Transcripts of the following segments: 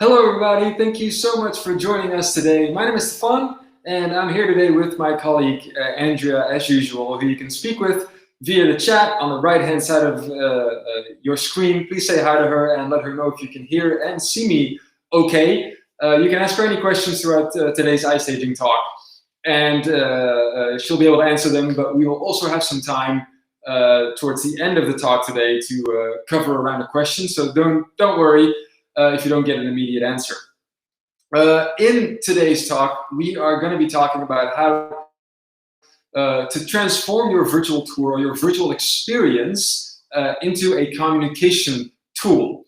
Hello, everybody. Thank you so much for joining us today. My name is Stefan, and I'm here today with my colleague Andrea, as usual, who you can speak with via the chat on the right-hand side of your screen. Please say hi to her and let her know if you can hear and see me okay. You can ask her any questions throughout today's iStaging talk, and she'll be able to answer them, but we will also have some time towards the end of the talk today to cover around the questions, so don't worry if you don't get an immediate answer. In today's talk, we are going to be talking about how to transform your virtual tour or your virtual experience into a communication tool,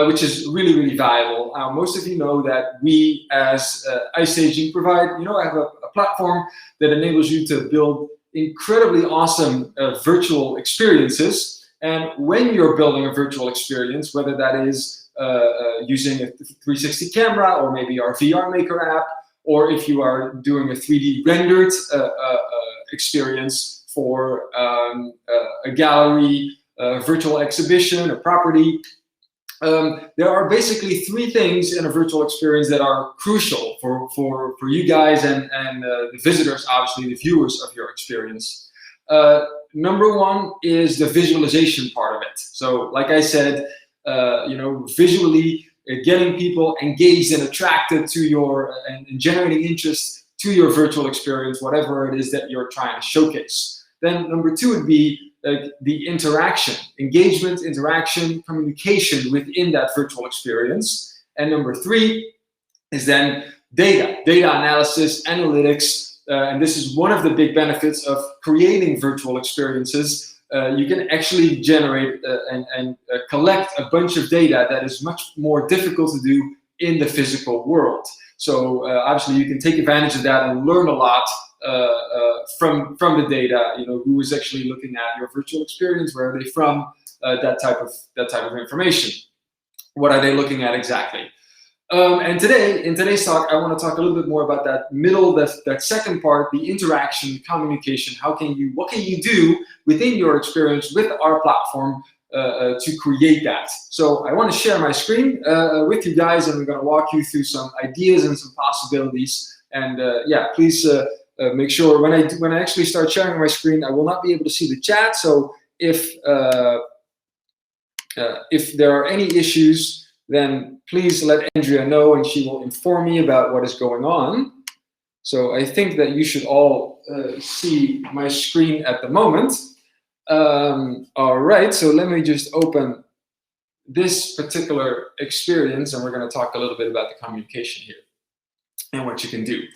which is really, really valuable. Most of you know that we, as iStaging, provide, I have a platform that enables you to build incredibly awesome virtual experiences. And when you're building a virtual experience, whether that is using a 360 camera or maybe our VR Maker app, or if you are doing a 3D rendered experience for a gallery, a virtual exhibition, a property, there are basically three things in a virtual experience that are crucial for you guys and the visitors, obviously the viewers of your experience. Number one is the visualization part of it. So like I said, visually getting people engaged and attracted to your and generating interest to your virtual experience, whatever it is that you're trying to showcase. Then number two would be the interaction, engagement, interaction, communication within that virtual experience. And number three is then data analysis, analytics, and this is one of the big benefits of creating virtual experiences. You can actually generate and collect a bunch of data that is much more difficult to do in the physical world. So obviously you can take advantage of that and learn a lot from the data. Who is actually looking at your virtual experience? Where are they from? That type of information. What are they looking at exactly? And today, in today's talk, I want to talk a little bit more about that middle, that second part, the interaction, communication. What can you do within your experience with our platform to create that? So I want to share my screen with you guys, and we're going to walk you through some ideas and some possibilities. And please make sure when I actually start sharing my screen, I will not be able to see the chat. So if there are any issues, then please let Andrea know and she will inform me about what is going on. So I think that you should all see my screen at the moment. All right, so let me just open this particular experience and we're going to talk a little bit about the communication here and what you can do.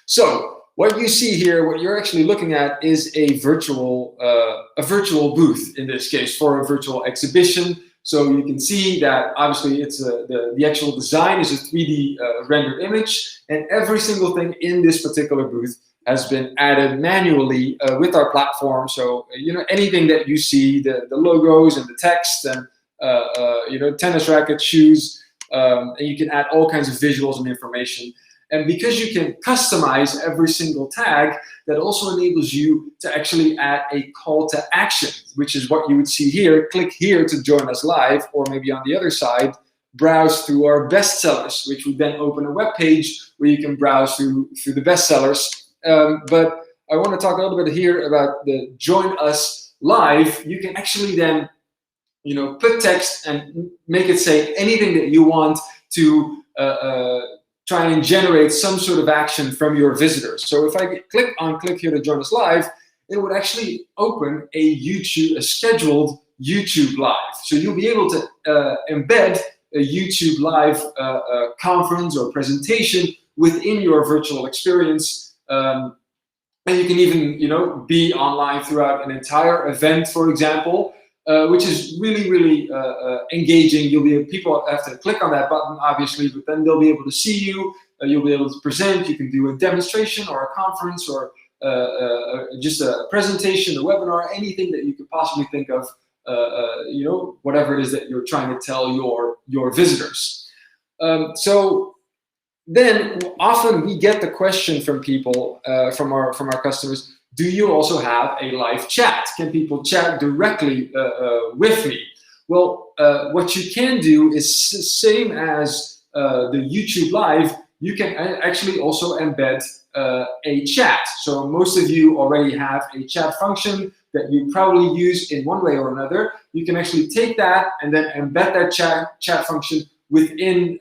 So what you see here, what you're actually looking at is a virtual booth in this case for a virtual exhibition. So you can see that obviously it's the actual design is a 3D rendered image, and every single thing in this particular booth has been added manually with our platform. So anything that you see, the logos and the text and tennis rackets, shoes, and you can add all kinds of visuals and information. And because you can customize every single tag, that also enables you to actually add a call to action, which is what you would see here. Click here to join us live, or maybe on the other side, browse through our bestsellers, which would then open a web page where you can browse through the bestsellers. But I want to talk a little bit here about the join us live. You can actually then, put text and make it say anything that you want to try and generate some sort of action from your visitors. So if I click here to join us live, it would actually open a scheduled YouTube live. So you'll be able to embed a YouTube live conference or presentation within your virtual experience. And you can even, be online throughout an entire event, for example, which is really, really engaging. People have to click on that button, obviously, but then they'll be able to see you. You'll be able to present. You can do a demonstration or a conference or just a presentation, a webinar, anything that you could possibly think of. Whatever it is that you're trying to tell your visitors. So then often we get the question from people, from our customers. Do you also have a live chat? Can people chat directly with me? Well, what you can do is same as the YouTube Live, you can actually also embed a chat. So most of you already have a chat function that you probably use in one way or another. You can actually take that and then embed that chat function within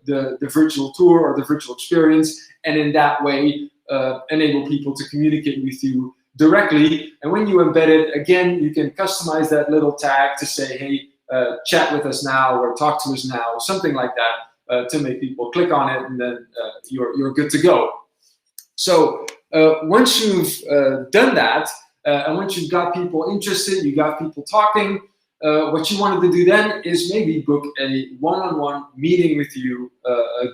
the virtual tour or the virtual experience, and in that way enable people to communicate with you directly. And when you embed it, again, you can customize that little tag to say, hey, chat with us now, or talk to us now, something like that, to make people click on it, and then you're good to go. So once you've done that, and once you've got people interested, you got people talking, what you wanted to do then is maybe book a one-on-one meeting with you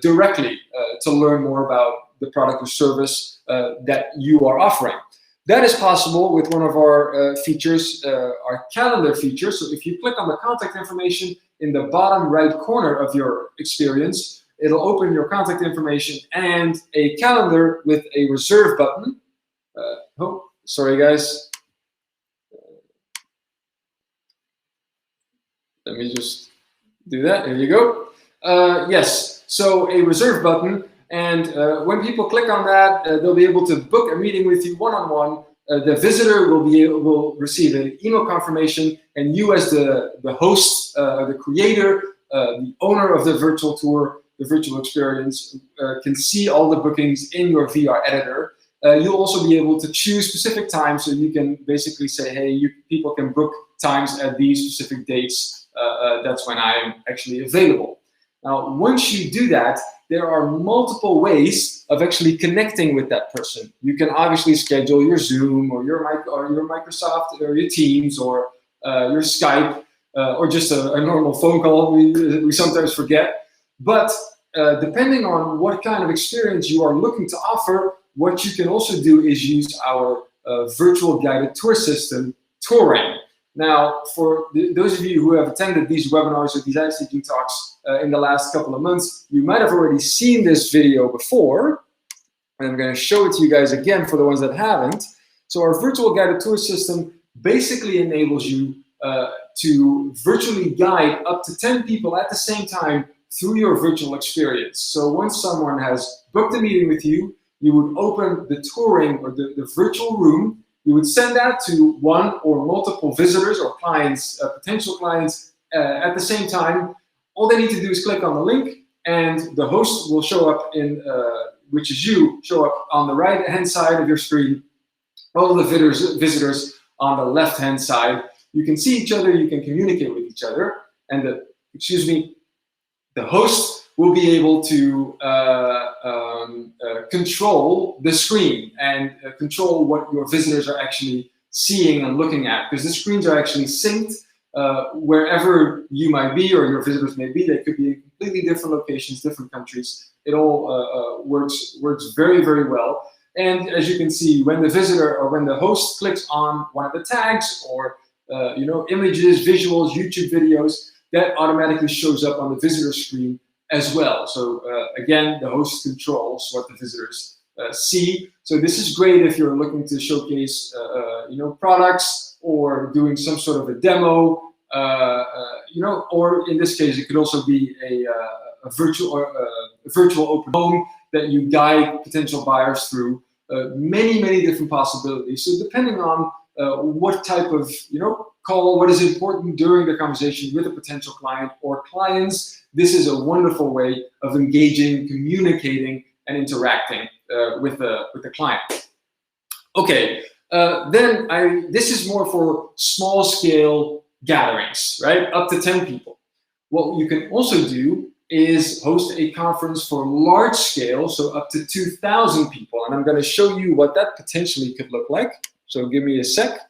directly to learn more about the product or service that you are offering. That is possible with one of our features, our calendar feature. So if you click on the contact information in the bottom right corner of your experience, it'll open your contact information and a calendar with a reserve button. Oh, sorry guys. Let me just do that. Here you go. Yes, so a reserve button. And when people click on that, they'll be able to book a meeting with you one-on-one. The visitor will receive an email confirmation, and you as the host, the creator, the owner of the virtual tour, the virtual experience, can see all the bookings in your VR editor. You'll also be able to choose specific times, so you can basically say, hey, people can book times at these specific dates. That's when I'm actually available. Now, once you do that, there are multiple ways of actually connecting with that person. You can obviously schedule your Zoom or your Microsoft or your Teams or your Skype or just a normal phone call. We sometimes forget. But depending on what kind of experience you are looking to offer, what you can also do is use our virtual guided tour system, Touring. Now, for those of you who have attended these webinars or these iStaging talks in the last couple of months, you might have already seen this video before. And I'm going to show it to you guys again for the ones that haven't. So our virtual guided tour system basically enables you to virtually guide up to 10 people at the same time through your virtual experience. So once someone has booked a meeting with you, you would open the touring or the virtual room. You would send that to one or multiple visitors or clients, potential clients, at the same time. All they need to do is click on the link, and the host will show up in, which is you, show up on the right-hand side of your screen. All the visitors on the left-hand side. You can see each other, you can communicate with each other, and the host will be able to control the screen and control what your visitors are actually seeing and looking at, because the screens are actually synced wherever you might be or your visitors may be. They could be in completely different locations, different countries. It all works very, very well. And as you can see, when the visitor or when the host clicks on one of the tags or images, visuals, YouTube videos, that automatically shows up on the visitor screen as well. So again, the host controls what the visitors see. So this is great if you're looking to showcase products or doing some sort of a demo, or in this case, it could also be a virtual open home that you guide potential buyers through. Many different possibilities. So depending on what type of call, what is important during the conversation with a potential client or clients, this is a wonderful way of engaging, communicating, and interacting with the client. Okay, this is more for small scale gatherings, right? Up to 10 people. What you can also do is host a conference for large scale, so up to 2,000 people. And I'm going to show you what that potentially could look like. So give me a sec.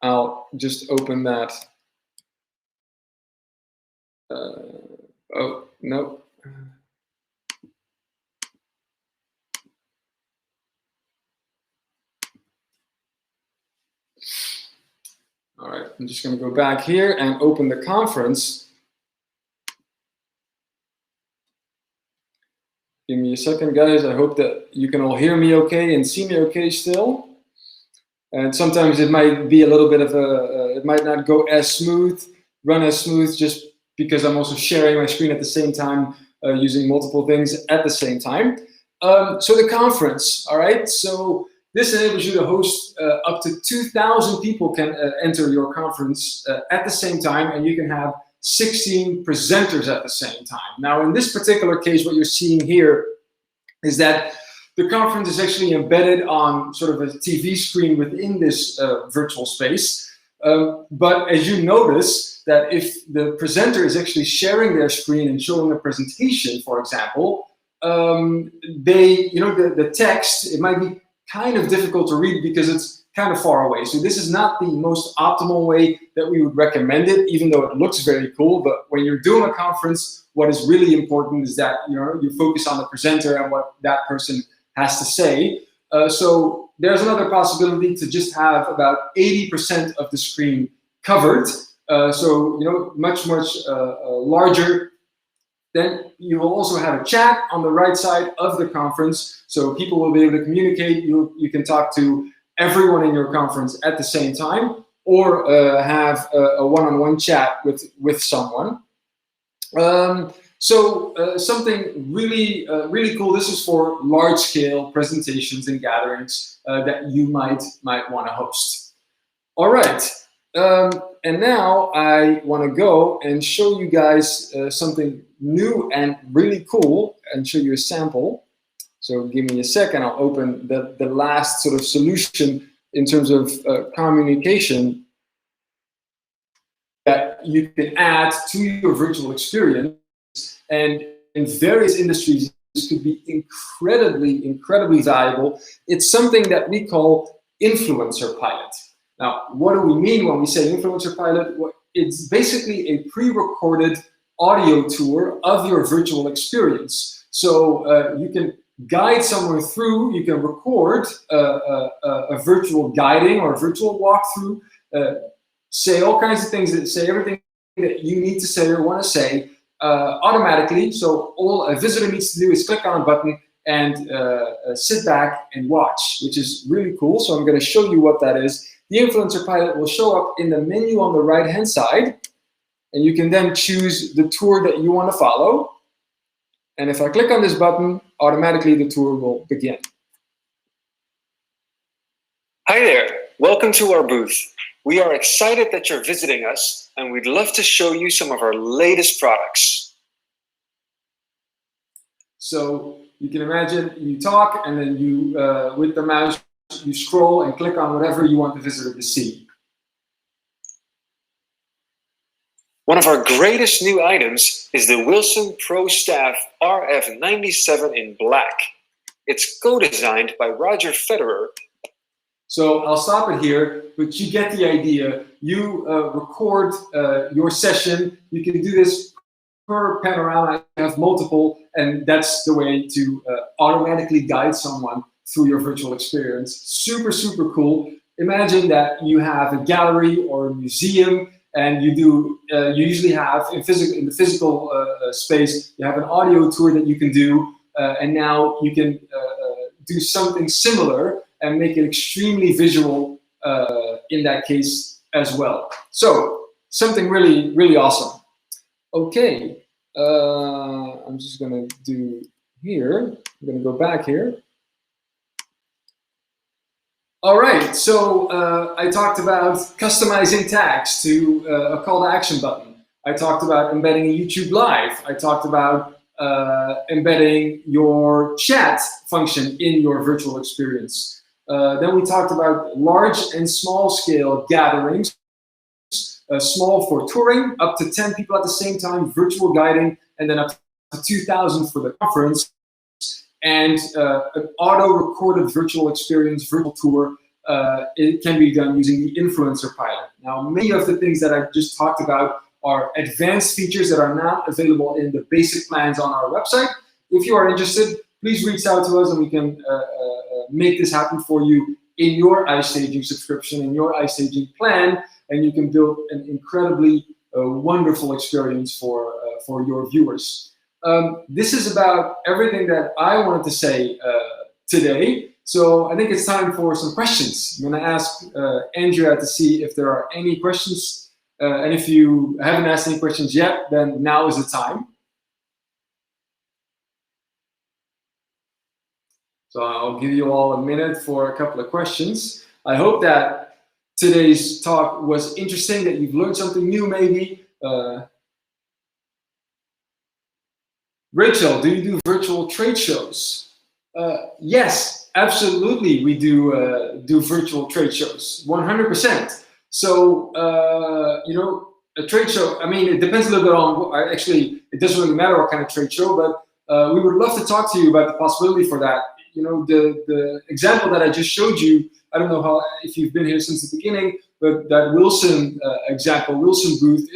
I'll just open that. Oh, no. All right, I'm just going to go back here and open the conference. Give me a second, guys. I hope that you can all hear me okay and see me okay still. And sometimes it might be a little bit of it might not go as smooth, run as smooth. Just because I'm also sharing my screen at the same time, using multiple things at the same time. So the conference, all right? So this enables you to host up to 2,000 people can enter your conference at the same time, and you can have 16 presenters at the same time. Now, in this particular case, what you're seeing here is that the conference is actually embedded on sort of a TV screen within this virtual space. But as you notice, that if the presenter is actually sharing their screen and showing a presentation, for example, the text, it might be kind of difficult to read because it's kind of far away. So this is not the most optimal way that we would recommend it, even though it looks very cool. But when you're doing a conference, what is really important is that you focus on the presenter and what that person has to say. So there's another possibility to just have about 80% of the screen covered. So much larger. Then you will also have a chat on the right side of the conference, so people will be able to communicate. You can talk to everyone in your conference at the same time, or have a one-on-one chat with someone. Something really cool. This is for large-scale presentations and gatherings that you might want to host. All right. And now I want to go and show you guys something new and really cool and show you a sample. So give me a second, I'll open the last sort of solution in terms of communication that you can add to your virtual experience. And in various industries, this could be incredibly valuable. It's something that we call Influencer Pilot. Now, what do we mean when we say Influencer Pilot? Well, it's basically a pre-recorded audio tour of your virtual experience. So you can guide someone through, you can record a virtual guiding or a virtual walkthrough, say all kinds of things, say everything that you need to say or want to say automatically. So all a visitor needs to do is click on a button and sit back and watch, which is really cool. So I'm going to show you what that is. The Influencer Pilot will show up in the menu on the right-hand side, and you can then choose the tour that you want to follow. And if I click on this button, automatically the tour will begin. Hi there, welcome to our booth. We are excited that you're visiting us, and we'd love to show you some of our latest products. So you can imagine you talk, and then you, with the mouse, you scroll and click on whatever you want the visitor to see. One of our greatest new items is the Wilson Pro Staff RF97 in black. It's co-designed by Roger Federer. So I'll stop it here, but you get the idea. You record your session. You can do this per panorama. You have multiple, and that's the way to automatically guide someone through your virtual experience. Super cool. Imagine that you have a gallery or a museum, and you usually have in the physical space, you have an audio tour that you can do, and now you can do something similar and make it extremely visual in that case as well. So something really awesome. Okay, I'm just gonna do here. I'm gonna go back here. All right, so I talked about customizing tags to a call to action button. I talked about embedding a YouTube Live. I talked about embedding your chat function in your virtual experience. Then we talked about large and small scale gatherings, small for touring, up to 10 people at the same time, virtual guiding, and then up to 2,000 for the conference. And an auto-recorded virtual experience, virtual tour, it can be done using the Influencer Pilot. Now, many of the things that I just talked about are advanced features that are not available in the basic plans on our website. If you are interested, please reach out to us and we can make this happen for you in your iStaging subscription, in your iStaging plan, and you can build an incredibly wonderful experience for your viewers. This is about everything that I wanted to say today. So I think it's time for some questions. I'm going to ask Andrea to see if there are any questions And if you haven't asked any questions yet, then now is the time. So I'll give you all a minute for a couple of questions. I hope that today's talk was interesting, that you've learned something new maybe. Rachel, do you do virtual trade shows? Yes, absolutely. We do virtual trade shows, 100%. So you know, a trade show. I mean, it depends a little bit on. Actually, it doesn't really matter what kind of trade show, but we would love to talk to you about the possibility for that. You know, the example that I just showed you. I don't know if you've been here since the beginning, but that Wilson example, Wilson booth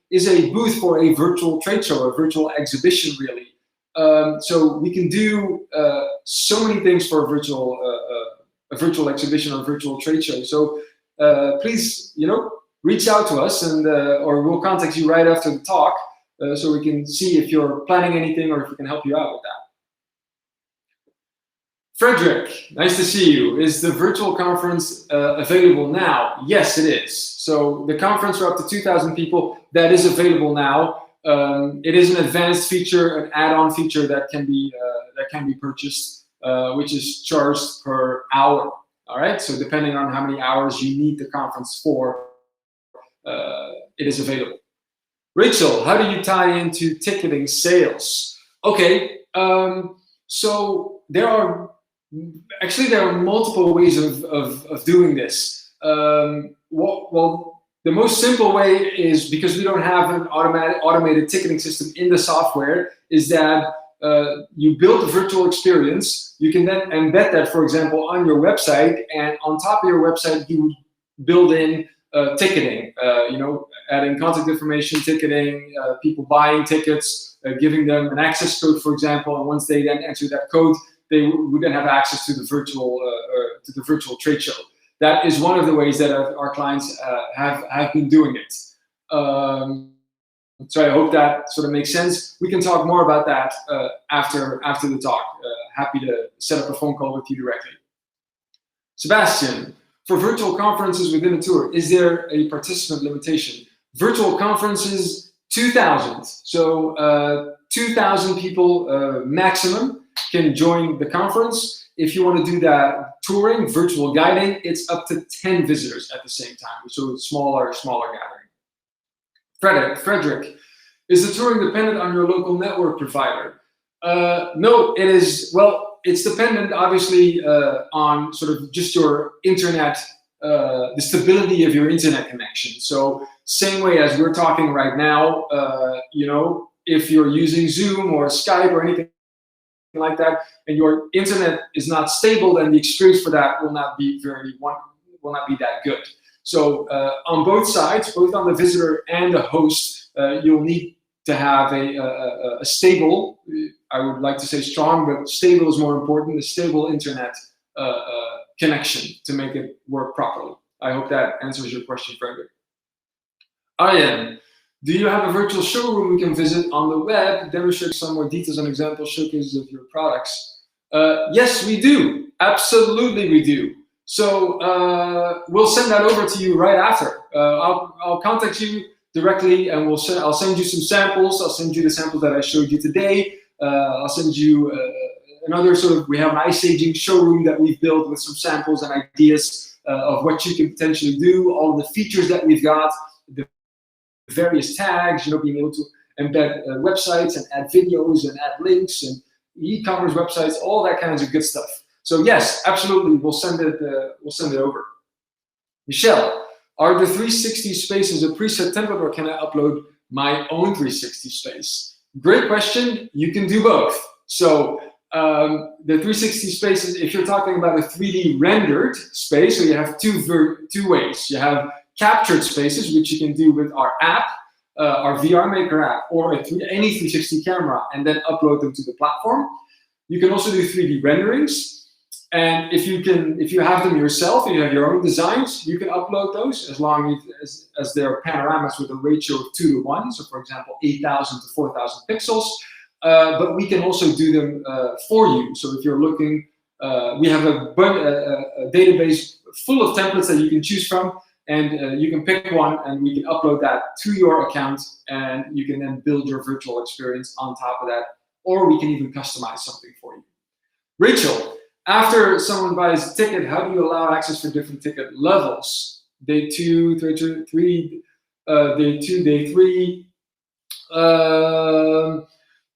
is a booth for a virtual trade show, a virtual exhibition, really. So we can do so many things for a virtual exhibition or virtual trade show. So please, you know, reach out to us, and or we'll contact you right after the talk, so we can see if you're planning anything or if we can help you out with that. Frederick, nice to see you. Is the virtual conference available now? Yes, it is. So the conference for up to 2,000 people, that is available now. It is an advanced feature, an add-on feature that can be purchased, which is charged per hour. All right. So depending on how many hours you need the conference for, it is available. Rachel, how do you tie into ticketing sales? Okay. So there are multiple ways of doing this. Well, the most simple way is, because we don't have an automated ticketing system in the software, is that you build a virtual experience. You can then embed that, for example, on your website, and on top of your website, you would build in ticketing, you know, adding contact information, ticketing, people buying tickets, giving them an access code, for example, and once they then enter that code, they would then have access to the virtual trade show. That is one of the ways that our clients have been doing it. So I hope that sort of makes sense. We can talk more about that after the talk. Happy to set up a phone call with you directly. Sebastian, for virtual conferences within a tour, is there a participant limitation? Virtual conferences, 2,000. So 2,000 people maximum can join the conference. If you want to do that touring, virtual guiding, it's up to 10 visitors at the same time. So smaller gathering. Frederick, is the touring dependent on your local network provider? No, it is. Well, it's dependent, obviously, on sort of just your internet, the stability of your internet connection. So same way as we're talking right now, you know, if you're using Zoom or Skype or anything like that, and your internet is not stable, then the experience for that will not be that good. So on both sides, both on the visitor and the host, you'll need to have a stable, I would like to say strong, but stable is more important, a stable internet connection to make it work properly. I hope that answers your question, Frederick. Arjen, do you have a virtual showroom we can visit on the web, demonstrate some more details and example showcases of your products? Yes, we do. Absolutely, we do. So we'll send that over to you right after. I'll contact you directly, and I'll send you some samples. I'll send you the samples that I showed you today. I'll send you another sort of, we have an iStaging showroom that we've built with some samples and ideas of what you can potentially do, all of the features that we've got, the various tags, you know, being able to embed websites and add videos and add links and e-commerce websites, all that kinds of good stuff. So yes, absolutely, we'll send it over. Michelle, are the 360 spaces a preset template, or can I upload my own 360 space? Great question. You can do both. So the 360 spaces, if you're talking about a 3D rendered space, so you have two ways. You have captured spaces, which you can do with our app, our VR Maker app, or any 360 camera, and then upload them to the platform. You can also do 3D renderings. And if you have them yourself, if you have your own designs, you can upload those as long as they're panoramas with a ratio of 2:1. So for example, 8,000 to 4,000 pixels. But we can also do them for you. So if you're looking, we have a database full of templates that you can choose from. and you can pick one, and we can upload that to your account, and you can then build your virtual experience on top of that, or we can even customize something for you. Rachel, after someone buys a ticket, how do you allow access for different ticket levels? Day 2, day 3, day 3.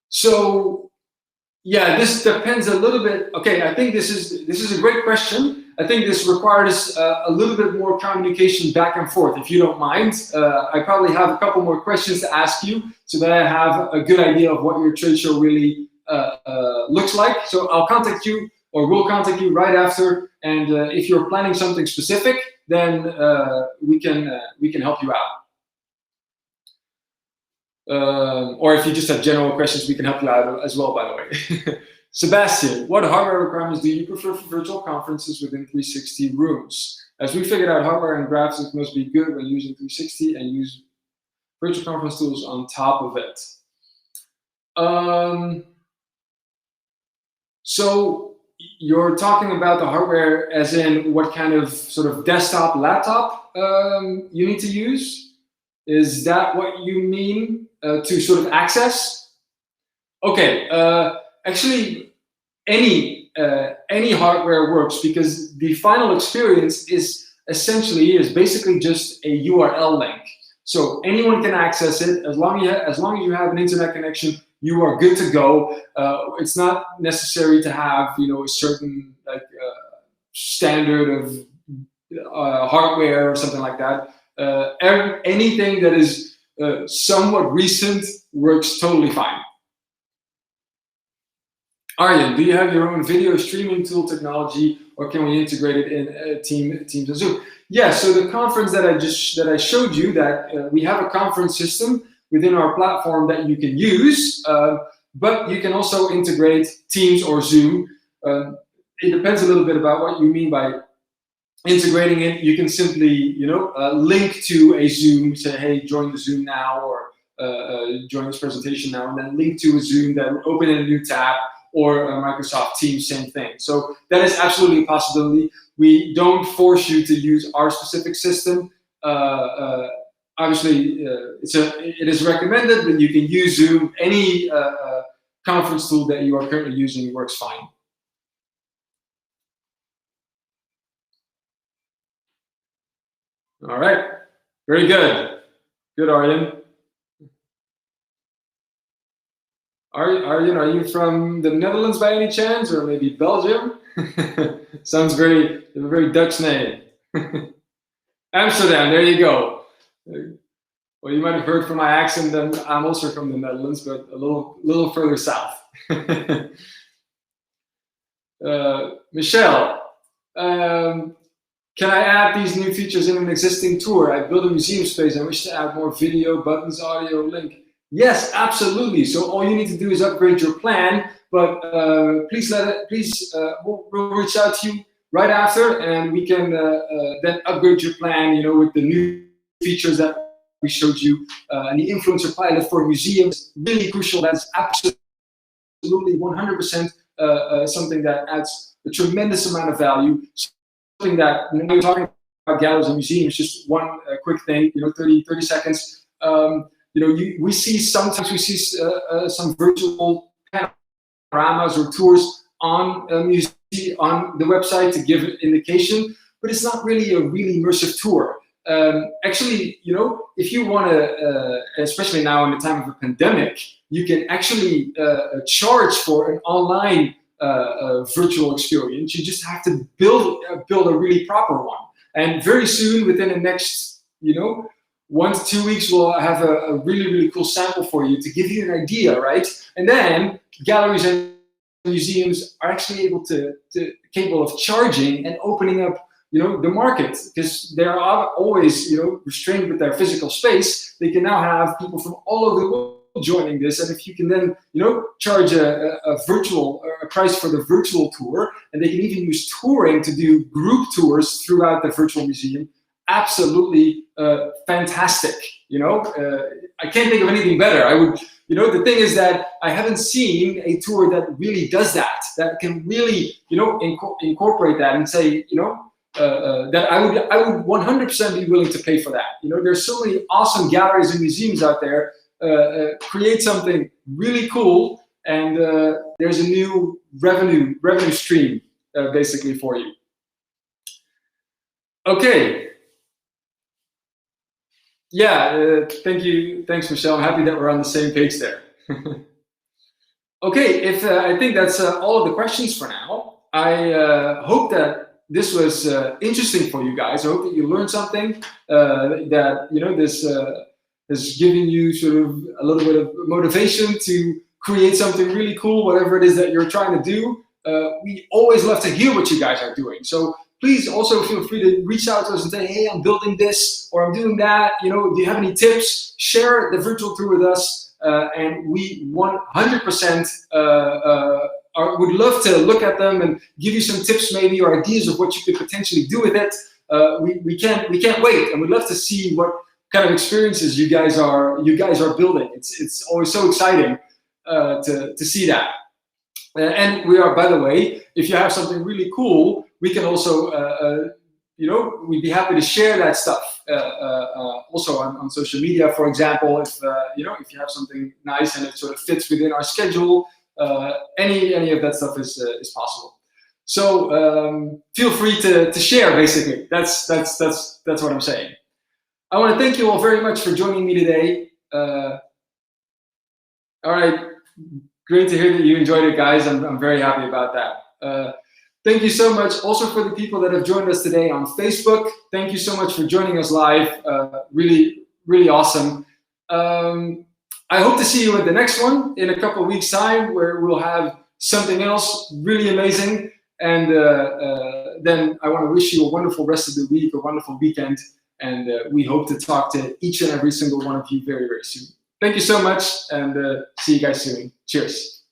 So yeah, this depends a little bit. Okay, I think this is a great question. I think this requires a little bit more communication back and forth, if you don't mind. I probably have a couple more questions to ask you so that I have a good idea of what your trade show really looks like. So I'll contact you, or we'll contact you right after. And if you're planning something specific, then we can help you out. Or if you just have general questions, we can help you out as well, by the way. Sebastian, what hardware requirements do you prefer for virtual conferences within 360 rooms? As we figured out, hardware and graphics must be good when using 360 and use virtual conference tools on top of it. So you're talking about the hardware as in what kind of sort of desktop, laptop you need to use? Is that what you mean to sort of access? Okay, actually any hardware works, because the final experience is basically just a URL link. So anyone can access it as long as you have an internet connection. You are good to go. It's not necessary to have a certain standard of hardware or something like that. Anything that is somewhat recent works totally fine. Arjen, do you have your own video streaming tool technology, or can we integrate it in Teams and Zoom? Yeah, so the conference that I showed you, that we have a conference system within our platform that you can use, but you can also integrate Teams or Zoom. It depends a little bit about what you mean by integrating it. You can simply, link to a Zoom, say, hey, join the Zoom now, or join this presentation now, and then link to a Zoom, then open in a new tab, or Microsoft Teams, same thing. So that is absolutely a possibility. We don't force you to use our specific system. Obviously, it is recommended, but you can use Zoom. Any conference tool that you are currently using works fine. All right, very good. Good, Arjen. Arjen, are you from the Netherlands by any chance, or maybe Belgium? Sounds a very Dutch name. Amsterdam, there you go. Well, you might have heard from my accent that I'm also from the Netherlands, but a little further south. Michelle, can I add these new features in an existing tour? I built a museum space and wish to add more video, buttons, audio, link. Yes, absolutely. So all you need to do is upgrade your plan, but please we'll reach out to you right after, and we can then upgrade your plan, with the new features that we showed you. And the influencer pilot for museums, really crucial. That's absolutely 100% something that adds a tremendous amount of value. Something that, when you're talking about galleries and museums, just one quick thing, 30 seconds. We see sometimes some virtual panoramas or tours on on the website to give an indication, but it's not really a really immersive tour. Actually, if you want to, especially now in the time of a pandemic, you can actually charge for an online virtual experience. You just have to build a really proper one. And very soon, within the next, 1 to 2 weeks, we'll have a really, really cool sample for you to give you an idea, right? And then galleries and museums are actually capable of charging and opening up, the market, because they are always, restrained with their physical space. They can now have people from all over the world joining this, and if you can then, charge a price for the virtual tour, and they can even use touring to do group tours throughout the virtual museum. Absolutely fantastic. I can't think of anything better. I would, the thing is that I haven't seen a tour that really does that can really, incorporate that and say, that I would 100% be willing to pay for that. You know, there's so many awesome galleries and museums out there. Create something really cool, and there's a new revenue stream basically for you. Okay. Yeah, thank you. Thanks, Michelle. I'm happy that we're on the same page there. Okay, I think that's all of the questions for now. I hope that this was interesting for you guys. I hope that you learned something, that, you know, this has given you sort of a little bit of motivation to create something really cool, whatever it is that you're trying to do. We always love to hear what you guys are doing. So please also feel free to reach out to us and say, hey, I'm building this, or I'm doing that. You know, do you have any tips? Share the virtual tour with us. And we 100% would love to look at them and give you some tips, maybe, or ideas of what you could potentially do with it. We can't wait, and we'd love to see what kind of experiences you guys are building. It's always so exciting to see that. And we are, by the way, if you have something really cool, we can also you know, we'd be happy to share that stuff also on social media, for example. If you know, if you have something nice and it sort of fits within our schedule, any of that stuff is possible. So feel free to share. Basically, that's what I'm saying. I want to thank you all very much for joining me today. All right, great to hear that you enjoyed it, guys. I'm very happy about that. Thank you so much also for the people that have joined us today on Facebook. Thank you so much for joining us live. Really, really awesome. I hope to see you at the next one in a couple of weeks' time, where we'll have something else really amazing. And then I want to wish you a wonderful rest of the week, a wonderful weekend. And we hope to talk to each and every single one of you very, very soon. Thank you so much, and see you guys soon. Cheers.